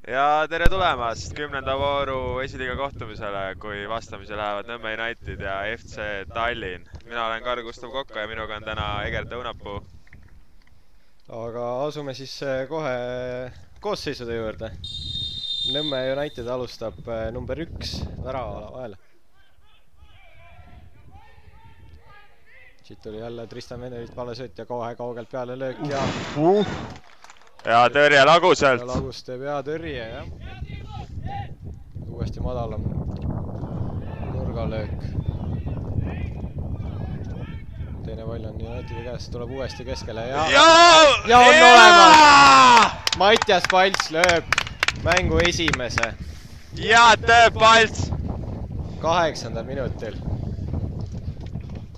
Ja tere tulemast 10. vooru esiliiga kohtumisele, kui vastamisi lähevad Nõmme United ja FC Tallinn. Mina olen Karl-Gustav Kokka ja minuga on täna Egert Õunapuu. Aga asume siis kohe koosseisude juurde. Nõmme United alustab number 1 värava vahel. Siit tuli jälle Tristan Venevit palesööt ja kohe kaugelt peale löök Ja tõrje Laguselt. Lagus teeb hea tõrje, jah. Uuesti madalam nurgalöök. Teine pall on Unitedi käest, tuleb uuesti keskele ja on olemas! Mattias Palts lööb mängu esimese. Ja teeb Palts! 8. minutil.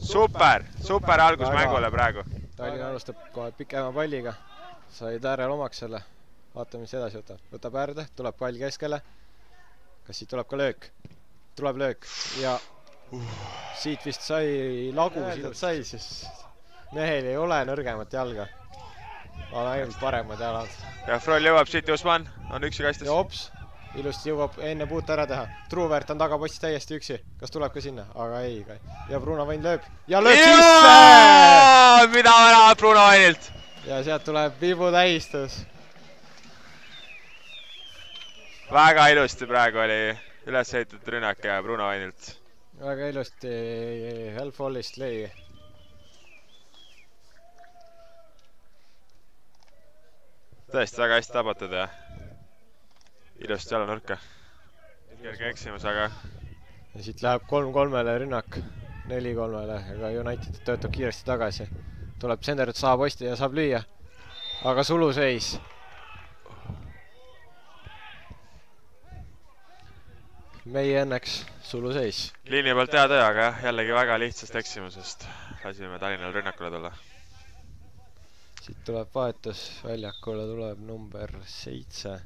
Super algus mängule praegu. Tallinn alustab kohe pikema palliga. Sai Täärel omaks selle. Vaatame, mis edasi võtab. Võtab äärde, tuleb pall keskele. Kas siit tuleb ka löök? Tuleb löök ja siit vist sai Lagus sai, siis mehel ei ole nõrgemat jalga. On ainult paremad jalad. Ja Froll jõuab siit, Usman on üksi kastis. Ja hops, ilusti jõuab enne puut ära teha. Truuväärt on tagapostis täiesti üksi. Kas tuleb ka sinna? Aga ei. Ja Bruno Vain lööb. Ja lööb sisse! Mida väravad Bruno Vainilt? Ja sealt tuleb vibu tähistus. Väga ilusti praegu oli üles ehitatud rünnak ja Bruno Vainilt. Väga ilusti Helfollist lõi. Tõesti väga hästi tabatud ja ilusti jalanurka. Kerge eksimus, aga... Ja siit läheb 3-3-le rünnak. 4-3-le, aga United töötab kiiresti tagasi. Tuleb Senderut saab posti ja saab lüüa. Aga suluseis. Meie õnneks suluseis. Liini pealt hea töö, aga jällegi väga lihtsast eksimusest. Lasime Tallinnal rünnakule tulla. Siit tuleb vahetus. Väljakule tuleb number 7.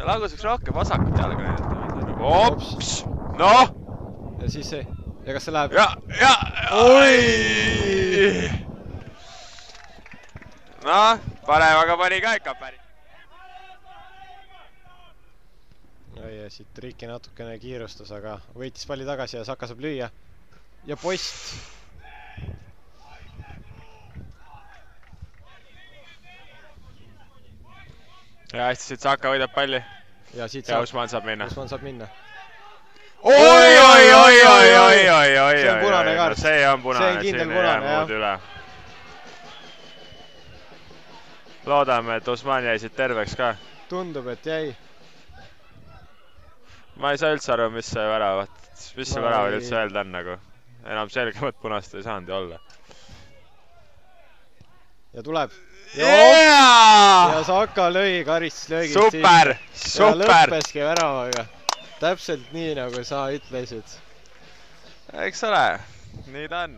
Laguseks rohkem vasakut jalga näidata. Ops! Noh! Ja siis see. Ja kas see läheb? Ja! Oi! Noh, paremaga pani ka ikka päris. Ja siit Riiki natukene kiirustas, aga võitis palli tagasi ja Saka saab lüüa. Ja post. Ja hästi siit Saka võidab palli. Ja siit ja Usman saab minna. Usman saab minna. Oi! See on punane kaart. See on punane, see on kindel punane, jah. Üle. Loodame, et Usman jäi siit terveks ka. Tundub, et jäi. Ma ei saa üldse aru, mis see värav üldse öelda on nagu. Enam selgemat punast ei saanud ju olla. Ja tuleb. Ja Saka lõi karistuslöögid. Super! Ja lõppeski väravaga. Täpselt nii, nagu sa ütlesid. Eks ole, nii ta on.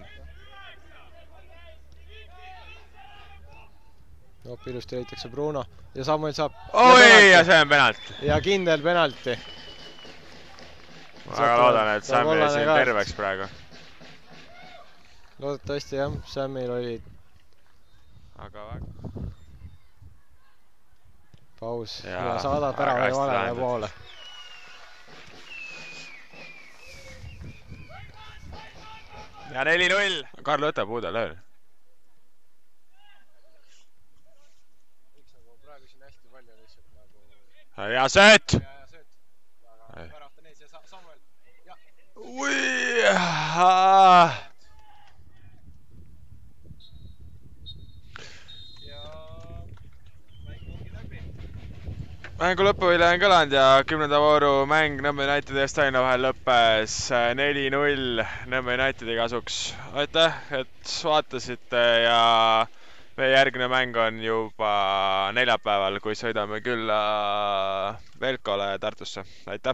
Hoop ilusti leitakse Bruno ja Samuel saab. Oi, ja see on penalti. Ja kindel penalti. Ma väga loodan, et Sam jäi siin terveks praegu. Loodetavasti jah, Samil oli aga väga... Paus ja saadab ära või valele poole. Ja 4-0. Karl võtab uude löön. Ja sööt! Mängu lõpuvilja on kõlanud ja 10. vooru mäng Nõmme Unitedi ja Tallinna vahel lõppes 4-0 Nõmme Unitedi kasuks. Aitäh, et vaatasite ja meie järgmine mäng on juba neljapäeval, kui sõidame külla Velkole Tartusse. Aitäh!